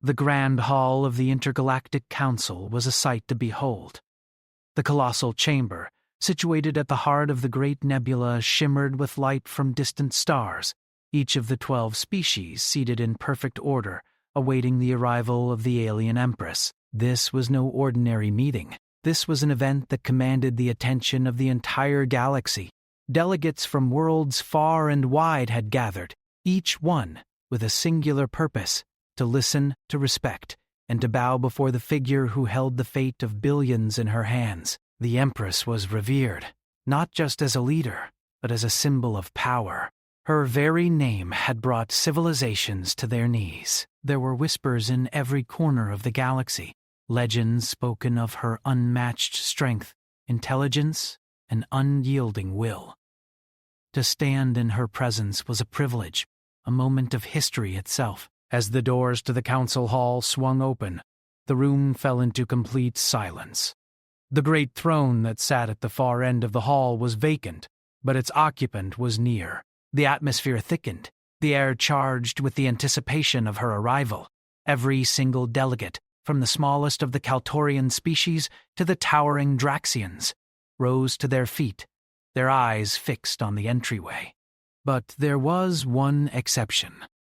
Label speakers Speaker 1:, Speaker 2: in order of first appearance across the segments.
Speaker 1: The grand hall of the Intergalactic Council was a sight to behold. The colossal chamber, situated at the heart of the great nebula, shimmered with light from distant stars, each of the 12 species seated in perfect order, awaiting the arrival of the alien Empress. This was no ordinary meeting. This was an event that commanded the attention of the entire galaxy. Delegates from worlds far and wide had gathered, each one with a singular purpose: to listen, to respect, and to bow before the figure who held the fate of billions in her hands. The Empress was revered, not just as a leader, but as a symbol of power. Her very name had brought civilizations to their knees. There were whispers in every corner of the galaxy, legends spoken of her unmatched strength, intelligence, and unyielding will. To stand in her presence was a privilege, a moment of history itself. As the doors to the council hall swung open, the room fell into complete silence. The great throne that sat at the far end of the hall was vacant, but its occupant was near. The atmosphere thickened, the air charged with the anticipation of her arrival. Every single delegate, from the smallest of the Kaltorian species to the towering Draxians, rose to their feet, their eyes fixed on the entryway. But there was one exception.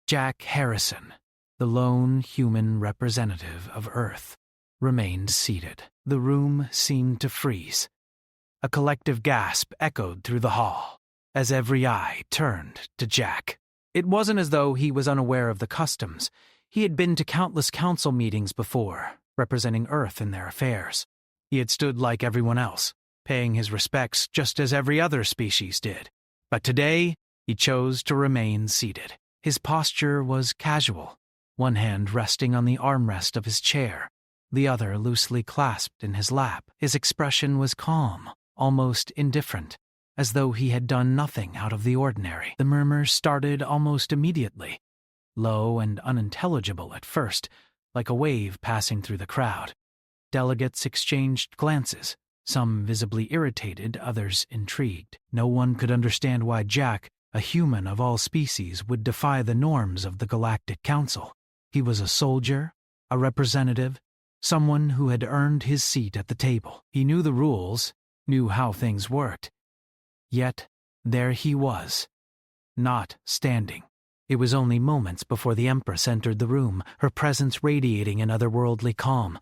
Speaker 1: Jack Harrison, the lone human representative of Earth, remained seated. The room seemed to freeze. A collective gasp echoed through the hall, as every eye turned to Jack. It wasn't as though he was unaware of the customs. He had been to countless council meetings before, representing Earth in their affairs. He had stood like everyone else, paying his respects just as every other species did. But today, he chose to remain seated. His posture was casual, one hand resting on the armrest of his chair, the other loosely clasped in his lap. His expression was calm, almost indifferent, as though he had done nothing out of the ordinary. The murmurs started almost immediately, low and unintelligible at first, like a wave passing through the crowd. Delegates exchanged glances, some visibly irritated, others intrigued. No one could understand why Jack, a human of all species, would defy the norms of the Galactic Council. He was a soldier, a representative, someone who had earned his seat at the table. He knew the rules, knew how things worked. Yet, there he was, not standing. It was only moments before the Empress entered the room, her presence radiating an otherworldly calm.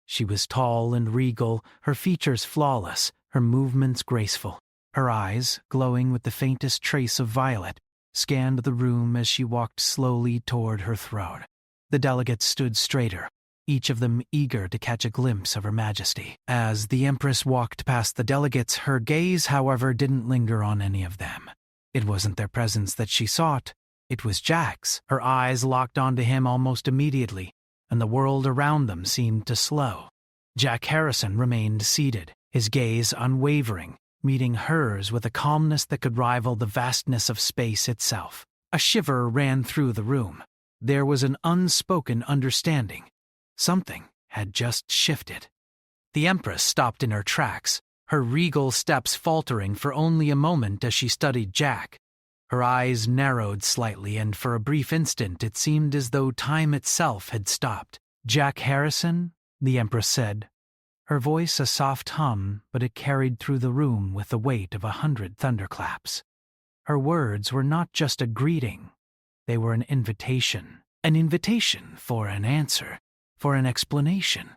Speaker 1: She was tall and regal, her features flawless, her movements graceful. Her eyes, glowing with the faintest trace of violet, scanned the room as she walked slowly toward her throne. The delegates stood straighter, each of them eager to catch a glimpse of Her Majesty. As the Empress walked past the delegates, her gaze, however, didn't linger on any of them. It wasn't their presence that she sought, it was Jack's. Her eyes locked onto him almost immediately, and the world around them seemed to slow. Jack Harrison remained seated, his gaze unwavering, meeting hers with a calmness that could rival the vastness of space itself. A shiver ran through the room. There was an unspoken understanding. Something had just shifted. The Empress stopped in her tracks, her regal steps faltering for only a moment as she studied Jack. Her eyes narrowed slightly, and for a brief instant it seemed as though time itself had stopped. "Jack Harrison," the Empress said, her voice a soft hum, but it carried through the room with the weight of 100 thunderclaps. Her words were not just a greeting, they were an invitation for an answer, for an explanation.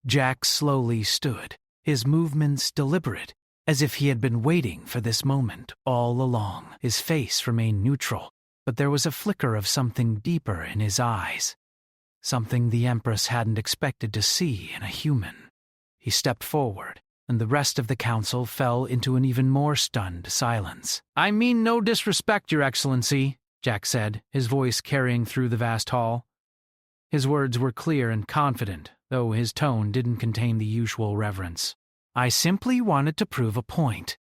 Speaker 1: Jack slowly stood, his movements deliberate, as if he had been waiting for this moment all along. His face remained neutral, but there was a flicker of something deeper in his eyes, something the Empress hadn't expected to see in a human. He stepped forward, and the rest of the council fell into an even more stunned silence. "I mean no disrespect, Your Excellency," Jack said, his voice carrying through the vast hall. His words were clear and confident, though his tone didn't contain the usual reverence. "I simply wanted to prove a point."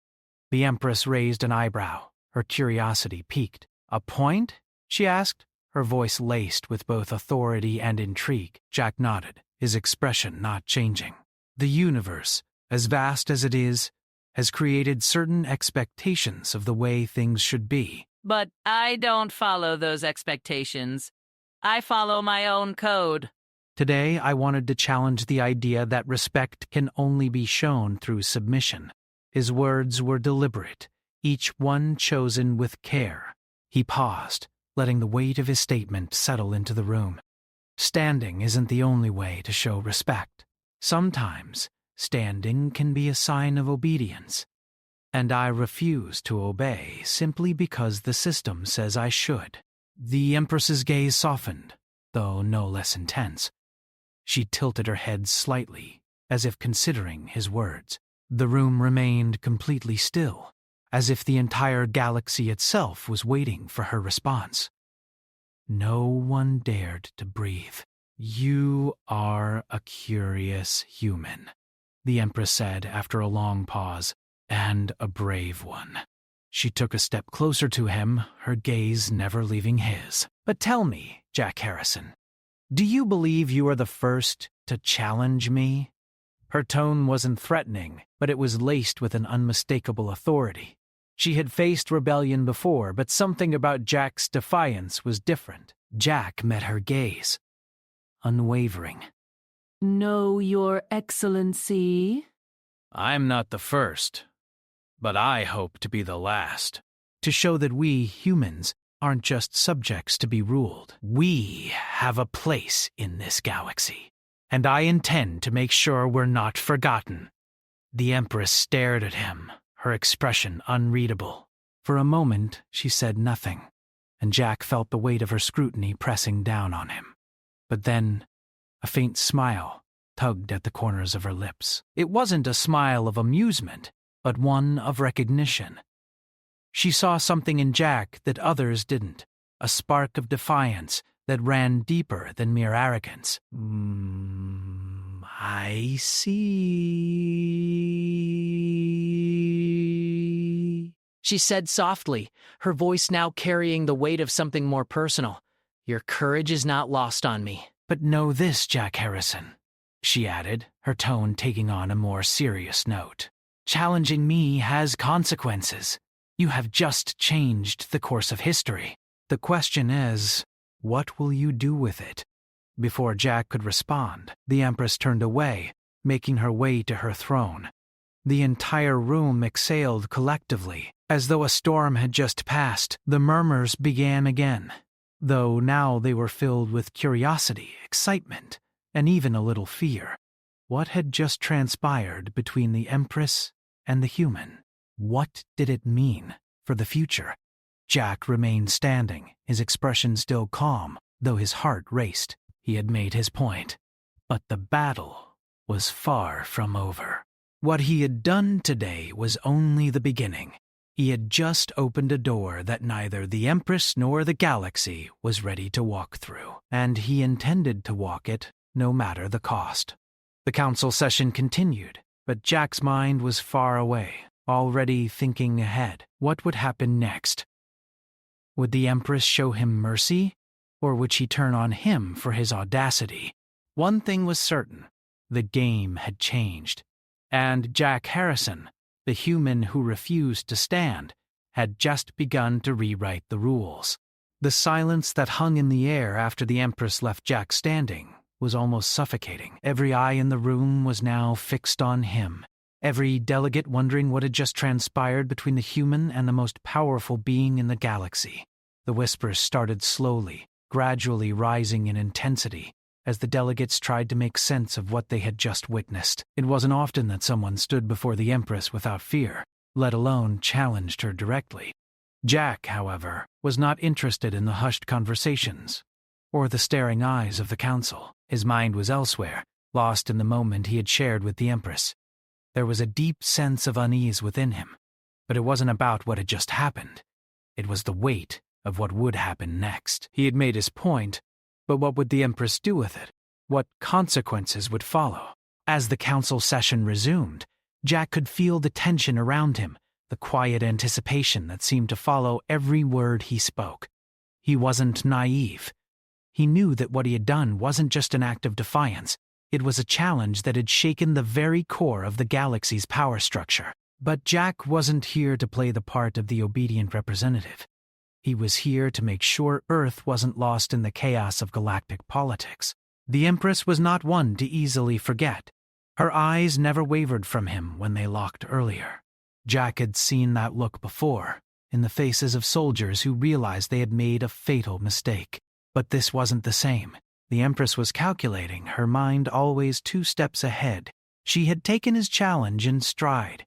Speaker 1: The Empress raised an eyebrow, her curiosity piqued. "A point?" she asked, her voice laced with both authority and intrigue. Jack nodded, his expression not changing. "The universe, as vast as it is, has created certain expectations of the way things should be."
Speaker 2: "But I don't follow those expectations," I follow my own code.
Speaker 1: Today, I wanted to challenge the idea that respect can only be shown through submission. His words were deliberate, each one chosen with care. He paused, letting the weight of his statement settle into the room. Standing isn't the only way to show respect. Sometimes, standing can be a sign of obedience. And I refuse to obey simply because the system says I should. The Empress's gaze softened, though no less intense. She tilted her head slightly, as if considering his words. The room remained completely still, as if the entire galaxy itself was waiting for her response. No one dared to breathe. "You are a curious human," the Empress said after a long pause, "and a brave one." She took a step closer to him, her gaze never leaving his. "But tell me, Jack Harrison, do you believe you are the first to challenge me?" Her tone wasn't threatening, but it was laced with an unmistakable authority. She had faced rebellion before, but something about Jack's defiance was different. Jack met her gaze, unwavering.
Speaker 2: "No, Your Excellency."
Speaker 1: "I'm not the first, but I hope to be the last. To show that we, humans, aren't just subjects to be ruled. We have a place in this galaxy, and I intend to make sure we're not forgotten." The Empress stared at him, her expression unreadable. For a moment, she said nothing, and Jack felt the weight of her scrutiny pressing down on him. But then, a faint smile tugged at the corners of her lips. It wasn't a smile of amusement, but one of recognition. She saw something in Jack that others didn't, a spark of defiance that ran deeper than mere arrogance. "I see," she said softly, her voice now carrying the weight of something more personal. "Your courage is not lost on me. But know this, Jack Harrison," she added, her tone taking on a more serious note. "Challenging me has consequences. You have just changed the course of history. The question is, what will you do with it?" Before Jack could respond, the Empress turned away, making her way to her throne. The entire room exhaled collectively, as though a storm had just passed. The murmurs began again, though now they were filled with curiosity, excitement, and even a little fear. What had just transpired between the Empress and the human? What did it mean for the future? Jack remained standing, his expression still calm, though his heart raced. He had made his point. But the battle was far from over. What he had done today was only the beginning. He had just opened a door that neither the Empress nor the galaxy was ready to walk through, and he intended to walk it no matter the cost. The council session continued, but Jack's mind was far away, already thinking ahead. What would happen next? Would the Empress show him mercy, or would she turn on him for his audacity? One thing was certain: the game had changed, and Jack Harrison, the human who refused to stand, had just begun to rewrite the rules. The silence that hung in the air after the Empress left Jack standing was almost suffocating. Every eye in the room was now fixed on him, every delegate wondering what had just transpired between the human and the most powerful being in the galaxy. The whispers started slowly, gradually rising in intensity, as the delegates tried to make sense of what they had just witnessed. It wasn't often that someone stood before the Empress without fear, let alone challenged her directly. Jack, however, was not interested in the hushed conversations or the staring eyes of the council. His mind was elsewhere, lost in the moment he had shared with the Empress. There was a deep sense of unease within him, but it wasn't about what had just happened. It was the weight of what would happen next. He had made his point, but what would the Empress do with it? What consequences would follow? As the council session resumed, Jack could feel the tension around him, the quiet anticipation that seemed to follow every word he spoke. He wasn't naive. He knew that what he had done wasn't just an act of defiance. It was a challenge that had shaken the very core of the galaxy's power structure. But Jack wasn't here to play the part of the obedient representative. He was here to make sure Earth wasn't lost in the chaos of galactic politics. The Empress was not one to easily forget. Her eyes never wavered from him when they locked earlier. Jack had seen that look before, in the faces of soldiers who realized they had made a fatal mistake. But this wasn't the same. The Empress was calculating, her mind always 2 steps ahead. She had taken his challenge in stride.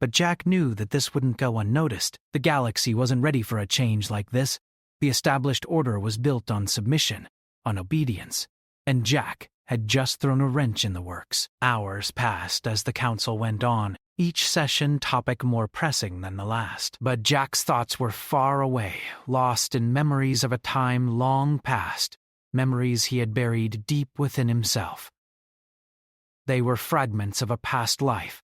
Speaker 1: But Jack knew that this wouldn't go unnoticed. The galaxy wasn't ready for a change like this. The established order was built on submission, on obedience, and Jack had just thrown a wrench in the works. Hours passed as the council went on, each session topic more pressing than the last. But Jack's thoughts were far away, lost in memories of a time long past, memories he had buried deep within himself. They were fragments of a past life,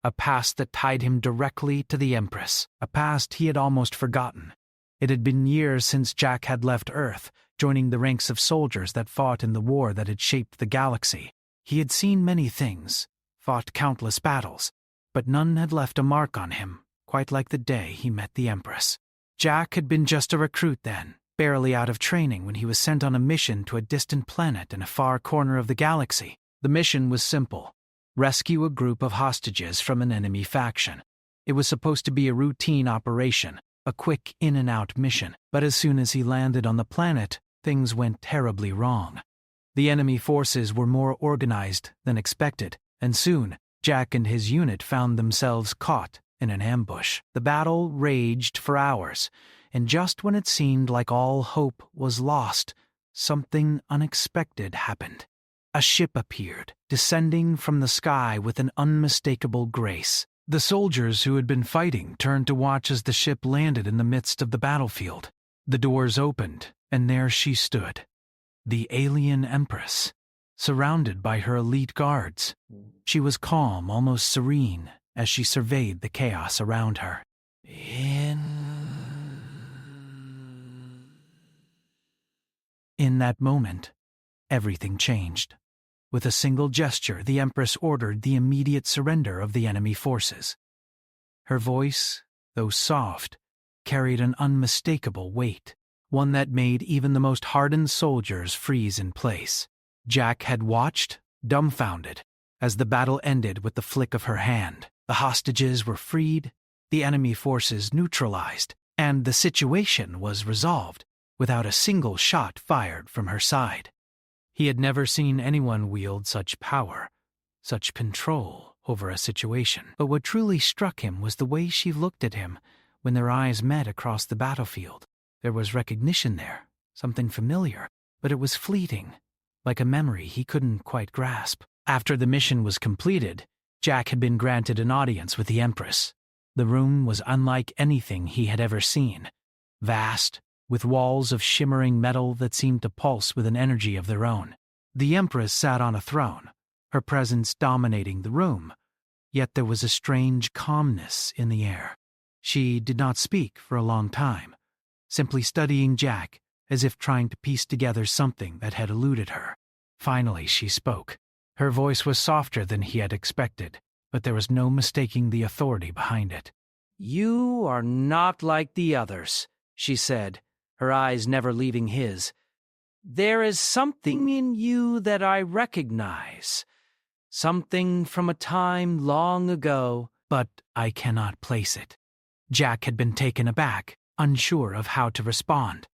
Speaker 1: a past that tied him directly to the Empress, a past he had almost forgotten. It had been years since Jack had left Earth, joining the ranks of soldiers that fought in the war that had shaped the galaxy. He had seen many things, fought countless battles, but none had left a mark on him, quite like the day he met the Empress. Jack had been just a recruit then, barely out of training when he was sent on a mission to a distant planet in a far corner of the galaxy. The mission was simple: rescue a group of hostages from an enemy faction. It was supposed to be a routine operation, a quick in-and-out mission, but as soon as he landed on the planet, things went terribly wrong. The enemy forces were more organized than expected, and soon Jack and his unit found themselves caught in an ambush. The battle raged for hours, and just when it seemed like all hope was lost, something unexpected happened. A ship appeared, descending from the sky with an unmistakable grace. The soldiers who had been fighting turned to watch as the ship landed in the midst of the battlefield. The doors opened, and there she stood, the alien Empress, surrounded by her elite guards. She was calm, almost serene, as she surveyed the chaos around her. In that moment, everything changed. With a single gesture, the Empress ordered the immediate surrender of the enemy forces. Her voice, though soft, carried an unmistakable weight, one that made even the most hardened soldiers freeze in place. Jack had watched, dumbfounded, as the battle ended with the flick of her hand. The hostages were freed, the enemy forces neutralized, and the situation was resolved without a single shot fired from her side. He had never seen anyone wield such power, such control over a situation. But what truly struck him was the way she looked at him when their eyes met across the battlefield. There was recognition there, something familiar, but it was fleeting, like a memory he couldn't quite grasp. After the mission was completed, Jack had been granted an audience with the Empress. The room was unlike anything he had ever seen. Vast, with walls of shimmering metal that seemed to pulse with an energy of their own. The Empress sat on a throne, her presence dominating the room, yet there was a strange calmness in the air. She did not speak for a long time, simply studying Jack as if trying to piece together something that had eluded her. Finally she spoke. Her voice was softer than he had expected, but there was no mistaking the authority behind it. "You are not like the others," she said, her eyes never leaving his. "There is something in you that I recognize, something from a time long ago, but I cannot place it." Jack had been taken aback, unsure of how to respond.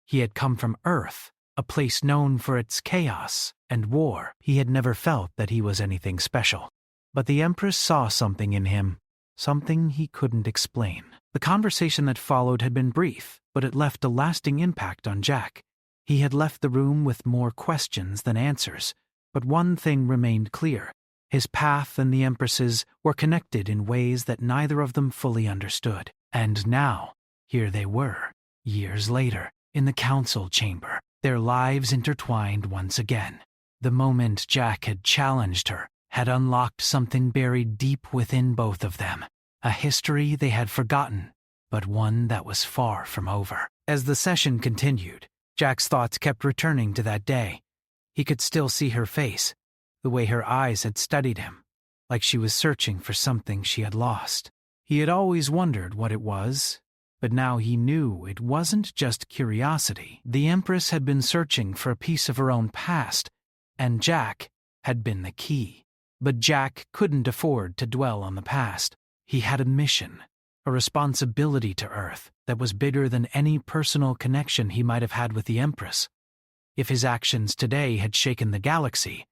Speaker 1: He had come from Earth, a place known for its chaos and war. He had never felt that he was anything special. But the Empress saw something in him, something he couldn't explain. The conversation that followed had been brief, but it left a lasting impact on Jack. He had left the room with more questions than answers, but one thing remained clear. His path and the Empress's were connected in ways that neither of them fully understood. And now, here they were, years later, in the council chamber, their lives intertwined once again. The moment Jack had challenged her had unlocked something buried deep within both of them, a history they had forgotten, but one that was far from over. As the session continued, Jack's thoughts kept returning to that day. He could still see her face, the way her eyes had studied him, like she was searching for something she had lost. He had always wondered what it was, But now he knew it wasn't just curiosity. The Empress had been searching for a piece of her own past, and Jack had been the key. But Jack couldn't afford to dwell on the past. He had a mission, a responsibility to Earth that was bigger than any personal connection he might have had with the Empress. If his actions today had shaken the galaxy,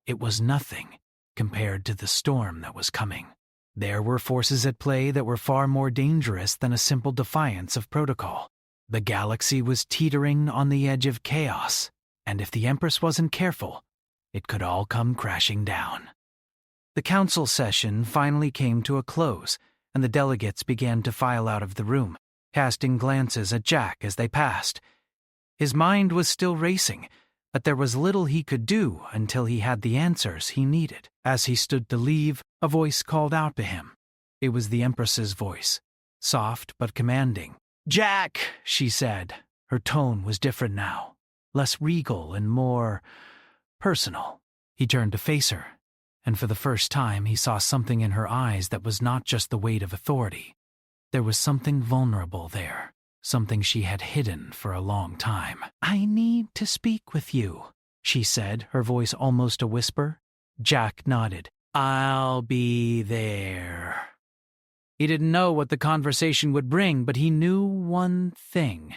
Speaker 1: it was nothing compared to the storm that was coming. There were forces at play that were far more dangerous than a simple defiance of protocol. The galaxy was teetering on the edge of chaos, and if the Empress wasn't careful, it could all come crashing down. The council session finally came to a close, and the delegates began to file out of the room, casting glances at Jack as they passed. His mind was still racing, but there was little he could do until he had the answers he needed. As he stood to leave, a voice called out to him. It was the Empress's voice, soft but commanding. "Jack," she said. Her tone was different now, less regal and more personal. He turned to face her, and for the first time he saw something in her eyes that was not just the weight of authority. There was something vulnerable there, something she had hidden for a long time. "I need to speak with you," she said, her voice almost a whisper. Jack nodded. "I'll be there." He didn't know what the conversation would bring, but he knew one thing.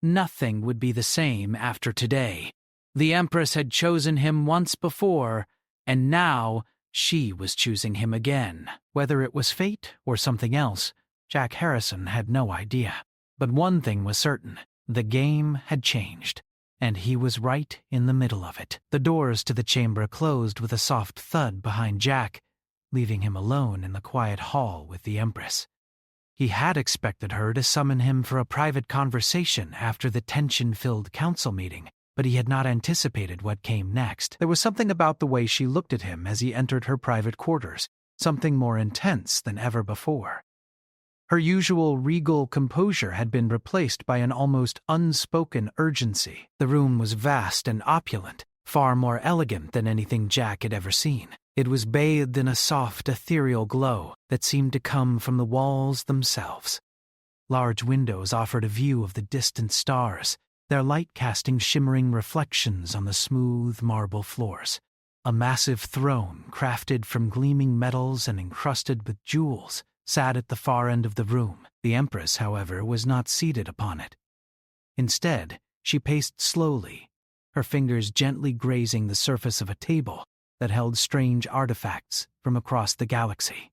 Speaker 1: Nothing would be the same after today. The Empress had chosen him once before, and now she was choosing him again. Whether it was fate or something else, Jack Harrison had no idea. But one thing was certain. The game had changed, and he was right in the middle of it. The doors to the chamber closed with a soft thud behind Jack, leaving him alone in the quiet hall with the Empress. He had expected her to summon him for a private conversation after the tension-filled council meeting, but he had not anticipated what came next. There was something about the way she looked at him as he entered her private quarters, something more intense than ever before. Her usual regal composure had been replaced by an almost unspoken urgency. The room was vast and opulent, far more elegant than anything Jack had ever seen. It was bathed in a soft, ethereal glow that seemed to come from the walls themselves. Large windows offered a view of the distant stars, their light casting shimmering reflections on the smooth marble floors. A massive throne, crafted from gleaming metals and encrusted with jewels, sat at the far end of the room. The Empress, however, was not seated upon it. Instead, she paced slowly, her fingers gently grazing the surface of a table that held strange artifacts from across the galaxy.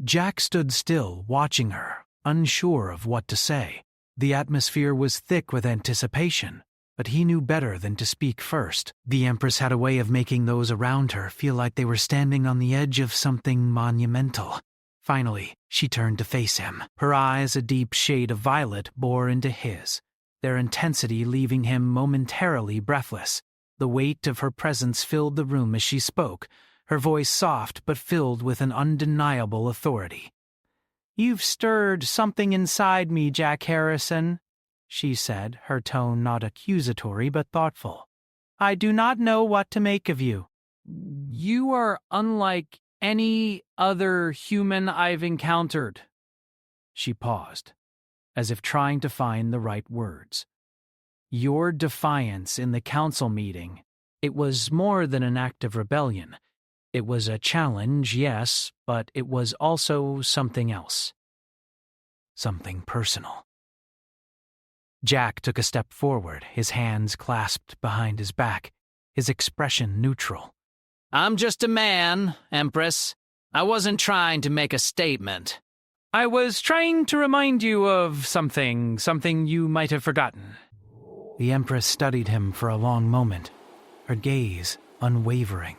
Speaker 1: Jack stood still, watching her, unsure of what to say. The atmosphere was thick with anticipation, but he knew better than to speak first. The Empress had a way of making those around her feel like they were standing on the edge of something monumental. Finally, she turned to face him. Her eyes, a deep shade of violet, bore into his, their intensity leaving him momentarily breathless. The weight of her presence filled the room as she spoke, her voice soft but filled with an undeniable authority. "You've stirred something inside me, Jack Harrison," she said, her tone not accusatory but thoughtful. "I do not know what to make of you. You are unlike any other human I've encountered." She paused, as if trying to find the right words. Your defiance in the council meeting, it was more than an act of rebellion. It was a challenge, yes, but it was also something else. Something personal. Jack took a step forward, his hands clasped behind his back, his expression neutral. "I'm just a man, Empress. I wasn't trying to make a statement. I was trying to remind you of something you might have forgotten." The Empress studied him for a long moment, her gaze unwavering.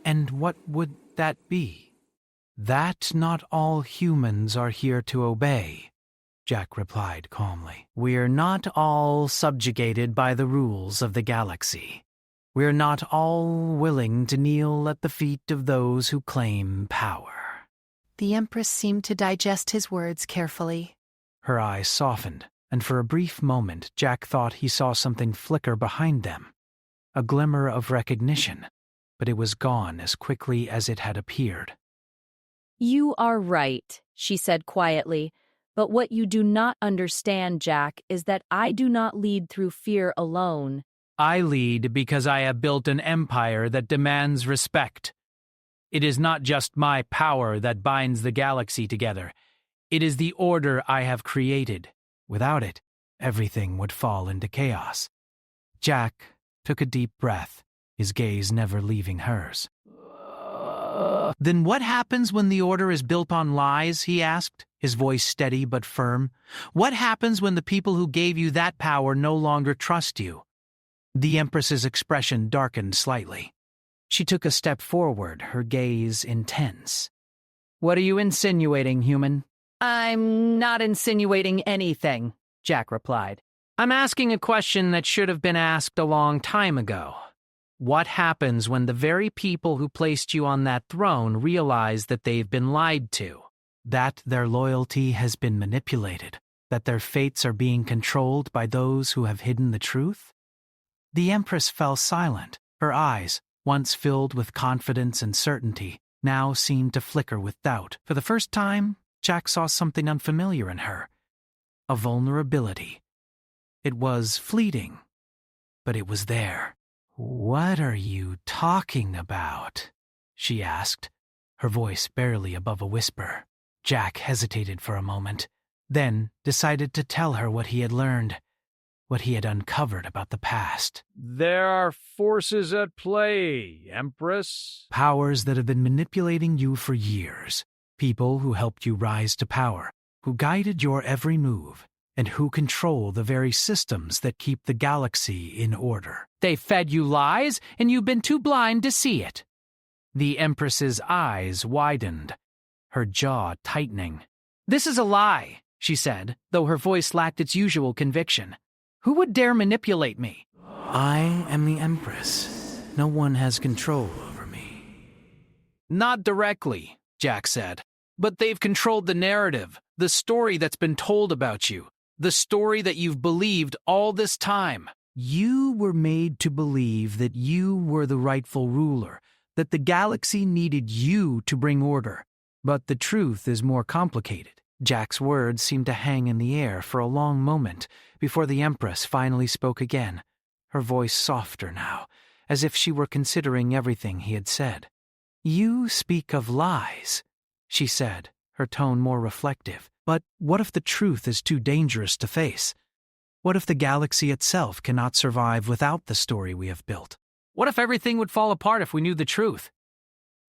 Speaker 1: "And what would that be?" "That not all humans are here to obey," Jack replied calmly. "We're not all subjugated by the rules of the galaxy. We're not all willing to kneel at the feet of those who claim power."
Speaker 3: The Empress seemed to digest his words carefully.
Speaker 1: Her eyes softened, and for a brief moment Jack thought he saw something flicker behind them, a glimmer of recognition, but it was gone as quickly as it had appeared.
Speaker 4: "You are right," she said quietly, But what you do not understand, Jack, is that I do not lead through fear alone.
Speaker 1: I lead because I have built an empire that demands respect. It is not just my power that binds the galaxy together. It is the order I have created. Without it, everything would fall into chaos. Jack took a deep breath, his gaze never leaving hers. Then what happens when the order is built on lies, he asked, his voice steady but firm. What happens when the people who gave you that power no longer trust you? The Empress's expression darkened slightly. She took a step forward, her gaze intense. What are you insinuating, human? I'm not insinuating anything, Jack replied. I'm asking a question that should have been asked a long time ago. What happens when the very people who placed you on that throne realize that they've been lied to, that their loyalty has been manipulated, that their fates are being controlled by those who have hidden the truth? The Empress fell silent. Her eyes, once filled with confidence and certainty, now seemed to flicker with doubt. For the first time, Jack saw something unfamiliar in her. A vulnerability. It was fleeting, but it was there. What are you talking about? She asked, her voice barely above a whisper. Jack hesitated for a moment, then decided to tell her what he had learned, what he had uncovered about the past.
Speaker 5: There are forces at play, Empress.
Speaker 1: Powers that have been manipulating you for years. People who helped you rise to power, who guided your every move, and who control the very systems that keep the galaxy in order. They fed you lies, and you've been too blind to see it. The Empress's eyes widened, her jaw tightening. This is a lie, she said, though her voice lacked its usual conviction. Who would dare manipulate me? I am the Empress. No one has control over me. Not directly, Jack said, but they've controlled the narrative, the story that's been told about you. The story that you've believed all this time. You were made to believe that you were the rightful ruler, that the galaxy needed you to bring order. But the truth is more complicated. Jack's words seemed to hang in the air for a long moment before the Empress finally spoke again, her voice softer now, as if she were considering everything he had said. You speak of lies, she said, her tone more reflective. But what if the truth is too dangerous to face? What if the galaxy itself cannot survive without the story we have built? What if everything would fall apart if we knew the truth?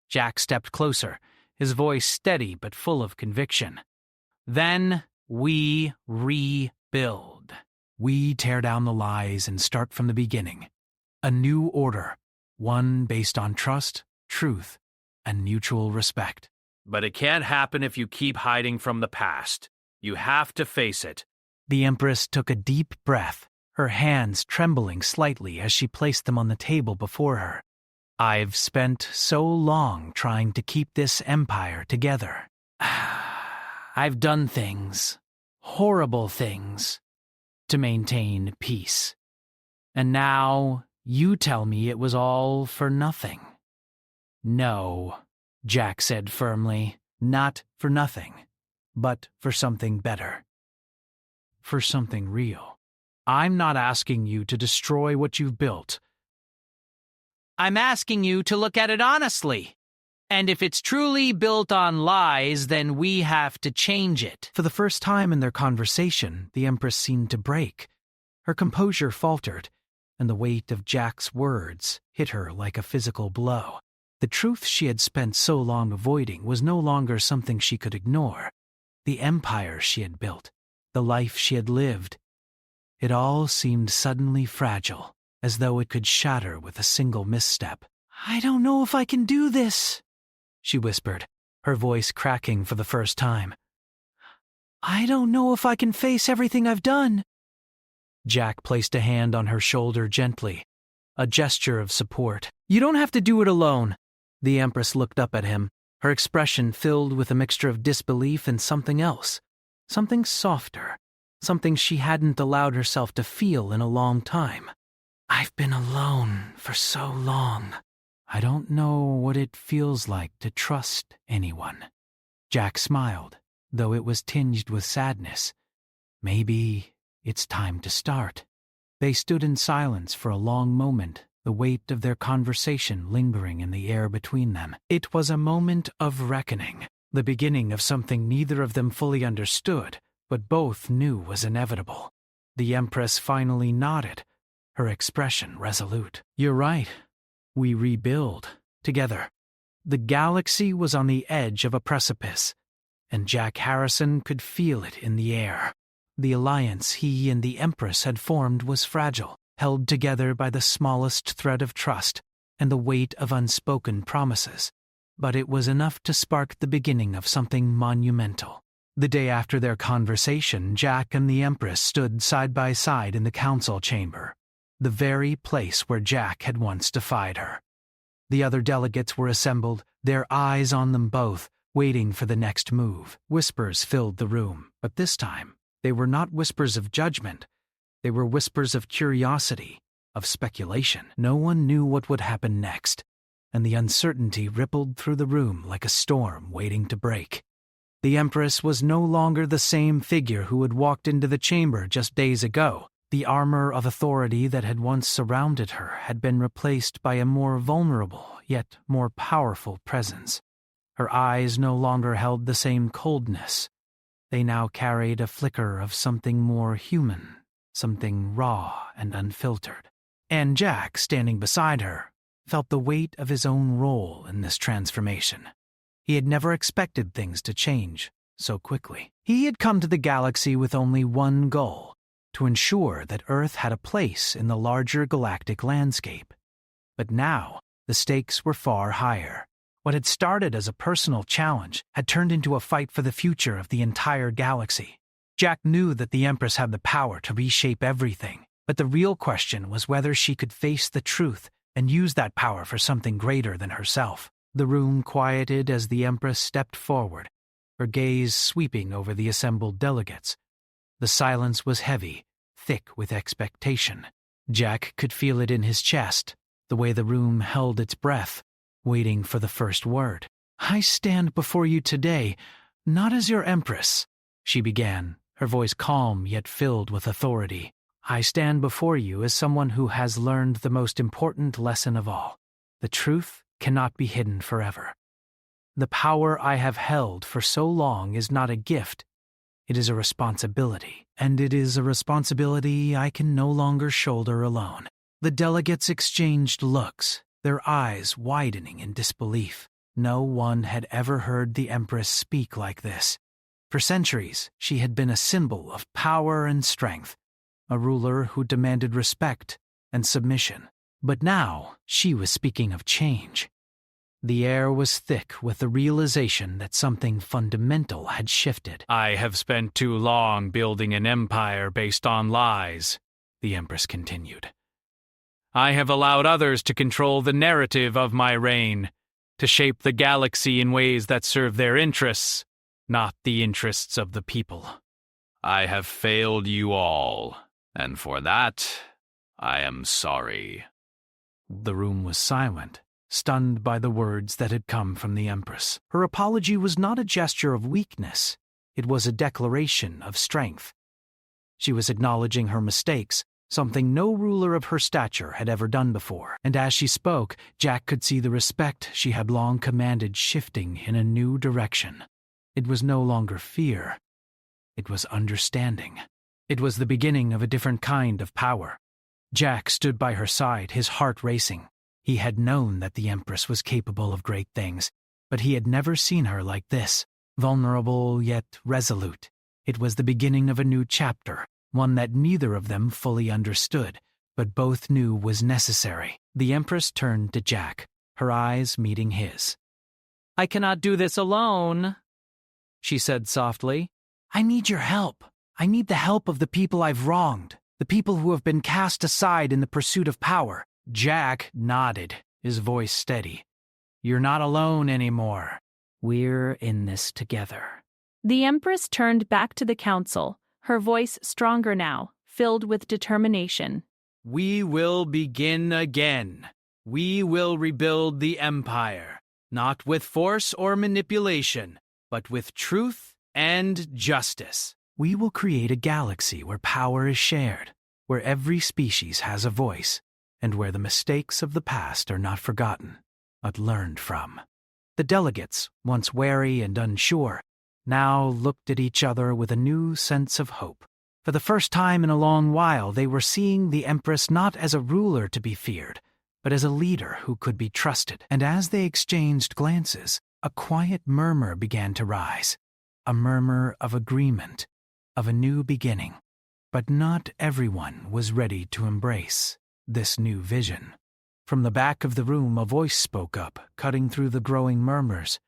Speaker 1: Jack stepped closer, his voice steady but full of conviction. Then we rebuild. We tear down the lies and start from the beginning. A new order, one based on trust, truth, and mutual respect.
Speaker 5: But it can't happen if you keep hiding from the past. You have to face it.
Speaker 1: The Empress took a deep breath, her hands trembling slightly as she placed them on the table before her. I've spent so long trying to keep this empire together. I've done things, horrible things, to maintain peace. And now you tell me it was all for nothing. No, Jack said firmly, not for nothing, but for something better. For something real. I'm not asking you to destroy what you've built. I'm asking you to look at it honestly. And if it's truly built on lies, then we have to change it. For the first time in their conversation, the Empress seemed to break. Her composure faltered, and the weight of Jack's words hit her like a physical blow. The truth she had spent so long avoiding was no longer something she could ignore. The empire she had built, the life she had lived. It all seemed suddenly fragile, as though it could shatter with a single misstep. I don't know if I can do this, she whispered, her voice cracking for the first time. I don't know if I can face everything I've done. Jack placed a hand on her shoulder gently, a gesture of support. You don't have to do it alone. The Empress looked up at him, her expression filled with a mixture of disbelief and something else, something softer, something she hadn't allowed herself to feel in a long time. I've been alone for so long. I don't know what it feels like to trust anyone. Jack smiled, though it was tinged with sadness. Maybe it's time to start. They stood in silence for a long moment, the weight of their conversation lingering in the air between them. It was a moment of reckoning, the beginning of something neither of them fully understood, but both knew was inevitable. The Empress finally nodded, her expression resolute. "You're right. We rebuild, together." The galaxy was on the edge of a precipice, and Jack Harrison could feel it in the air. The alliance he and the Empress had formed was fragile, held together by the smallest thread of trust and the weight of unspoken promises. But it was enough to spark the beginning of something monumental. The day after their conversation, Jack and the Empress stood side by side in the council chamber, the very place where Jack had once defied her. The other delegates were assembled, their eyes on them both, waiting for the next move. Whispers filled the room, but this time, they were not whispers of judgment. They were whispers of curiosity, of speculation. No one knew what would happen next, and the uncertainty rippled through the room like a storm waiting to break. The Empress was no longer the same figure who had walked into the chamber just days ago. The armor of authority that had once surrounded her had been replaced by a more vulnerable, yet more powerful presence. Her eyes no longer held the same coldness. They now carried a flicker of something more human, something raw and unfiltered. And Jack, standing beside her, felt the weight of his own role in this transformation. He had never expected things to change so quickly. He had come to the galaxy with only one goal: to ensure that Earth had a place in the larger galactic landscape. But now, the stakes were far higher. What had started as a personal challenge had turned into a fight for the future of the entire galaxy. Jack knew that the Empress had the power to reshape everything, but the real question was whether she could face the truth and use that power for something greater than herself. The room quieted as the Empress stepped forward, her gaze sweeping over the assembled delegates. The silence was heavy, thick with expectation. Jack could feel it in his chest, the way the room held its breath, waiting for the first word. "I stand before you today, not as your Empress," she began, her voice calm yet filled with authority. "I stand before you as someone who has learned the most important lesson of all. The truth cannot be hidden forever. The power I have held for so long is not a gift. It is a responsibility, and it is a responsibility I can no longer shoulder alone." The delegates exchanged looks, their eyes widening in disbelief. No one had ever heard the Empress speak like this. For centuries, she had been a symbol of power and strength, a ruler who demanded respect and submission. But now, she was speaking of change. The air was thick with the realization that something fundamental had shifted.
Speaker 5: "I have spent too long building an empire based on lies," the Empress continued. "I have allowed others to control the narrative of my reign, to shape the galaxy in ways that serve their interests, not the interests of the people. I have failed you all, and for that, I am sorry."
Speaker 1: The room was silent, stunned by the words that had come from the Empress. Her apology was not a gesture of weakness. It was a declaration of strength. She was acknowledging her mistakes, something no ruler of her stature had ever done before. And as she spoke, Jack could see the respect she had long commanded shifting in a new direction. It was no longer fear. It was understanding. It was the beginning of a different kind of power. Jack stood by her side, his heart racing. He had known that the Empress was capable of great things, but he had never seen her like this, vulnerable yet resolute. It was the beginning of a new chapter, one that neither of them fully understood, but both knew was necessary. The Empress turned to Jack, her eyes meeting his.
Speaker 2: "I cannot do this alone," she said softly.
Speaker 1: "I need your help. I need the help of the people I've wronged, the people who have been cast aside in the pursuit of power." Jack nodded, his voice steady. "You're not alone anymore. We're in this together."
Speaker 4: The Empress turned back to the council, her voice stronger now, filled with determination.
Speaker 5: "We will begin again. We will rebuild the empire, not with force or manipulation, but with truth and justice.
Speaker 1: We will create a galaxy where power is shared, where every species has a voice, and where the mistakes of the past are not forgotten, but learned from. The delegates, once wary and unsure, now looked at each other with a new sense of hope. For the first time in a long while, they were seeing the Empress not as a ruler to be feared, but as a leader who could be trusted. And as they exchanged glances, a quiet murmur began to rise, a murmur of agreement, of a new beginning. But not everyone was ready to embrace this new vision. From the back of the room, a voice spoke up, cutting through the growing murmurs.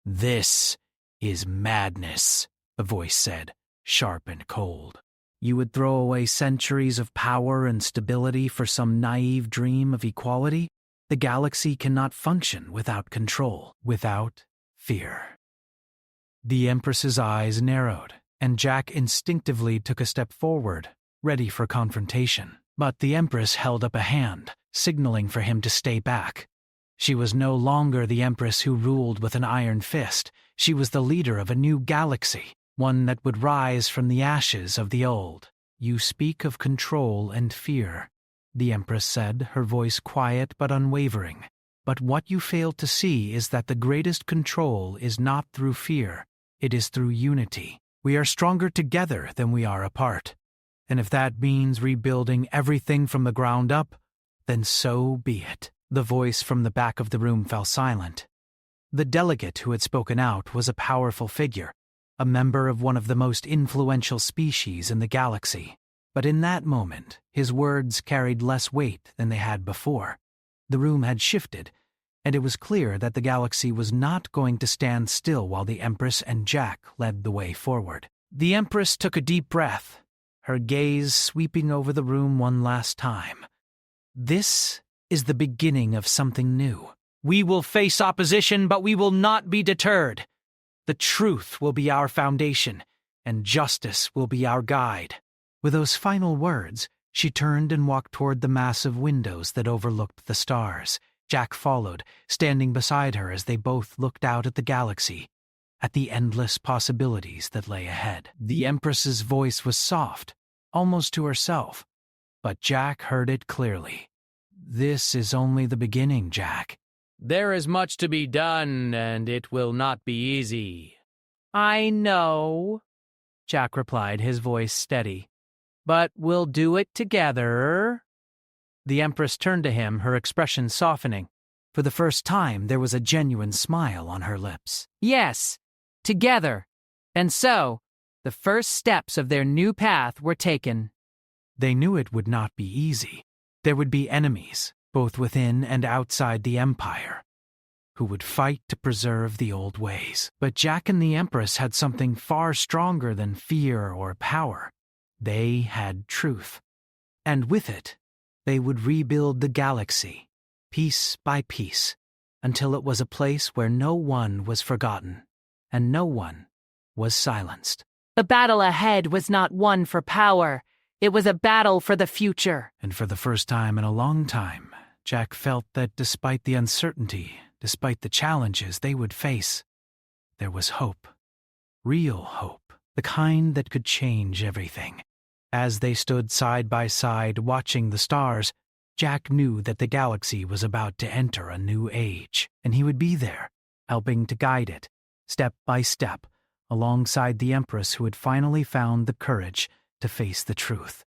Speaker 1: "This is madness," the voice said, sharp and cold. "You would throw away centuries of power and stability for some naive dream of equality? The galaxy cannot function without control, without fear." The Empress's eyes narrowed, and Jack instinctively took a step forward, ready for confrontation. But the Empress held up a hand, signaling for him to stay back. She was no longer the Empress who ruled with an iron fist. She was the leader of a new galaxy, one that would rise from the ashes of the old. "You speak of control and fear," the Empress said, her voice quiet but unwavering. "But what you fail to see is that the greatest control is not through fear, it is through unity. We are stronger together than we are apart. And if that means rebuilding everything from the ground up, then so be it." The voice from the back of the room fell silent. The delegate who had spoken out was a powerful figure, a member of one of the most influential species in the galaxy. But in that moment, his words carried less weight than they had before. The room had shifted, and it was clear that the galaxy was not going to stand still while the Empress and Jack led the way forward. The Empress took a deep breath, her gaze sweeping over the room one last time. "This is the beginning of something new. We will face opposition, but we will not be deterred. The truth will be our foundation, and justice will be our guide." With those final words, she turned and walked toward the massive windows that overlooked the stars. Jack followed, standing beside her as they both looked out at the galaxy, at the endless possibilities that lay ahead. The Empress's voice was soft, almost to herself, but Jack heard it clearly. "This is only the beginning, Jack."
Speaker 5: "There is much to be done, and it will not be easy."
Speaker 2: "I know," Jack replied, his voice steady. "But we'll do it together." The Empress turned to him, her expression softening. For the first time, there was a genuine smile on her lips. "Yes, together." And so, the first steps of their new path were taken.
Speaker 1: They knew it would not be easy. There would be enemies, both within and outside the Empire, who would fight to preserve the old ways. But Jack and the Empress had something far stronger than fear or power. They had truth. And with it, they would rebuild the galaxy, piece by piece, until it was a place where no one was forgotten, and no one was silenced.
Speaker 4: The battle ahead was not one for power. It was a battle for the future.
Speaker 1: And for the first time in a long time, Jack felt that despite the uncertainty, despite the challenges they would face, there was hope. Real hope. The kind that could change everything. As they stood side by side watching the stars, Jack knew that the galaxy was about to enter a new age, and he would be there, helping to guide it, step by step, alongside the Empress who had finally found the courage to face the truth.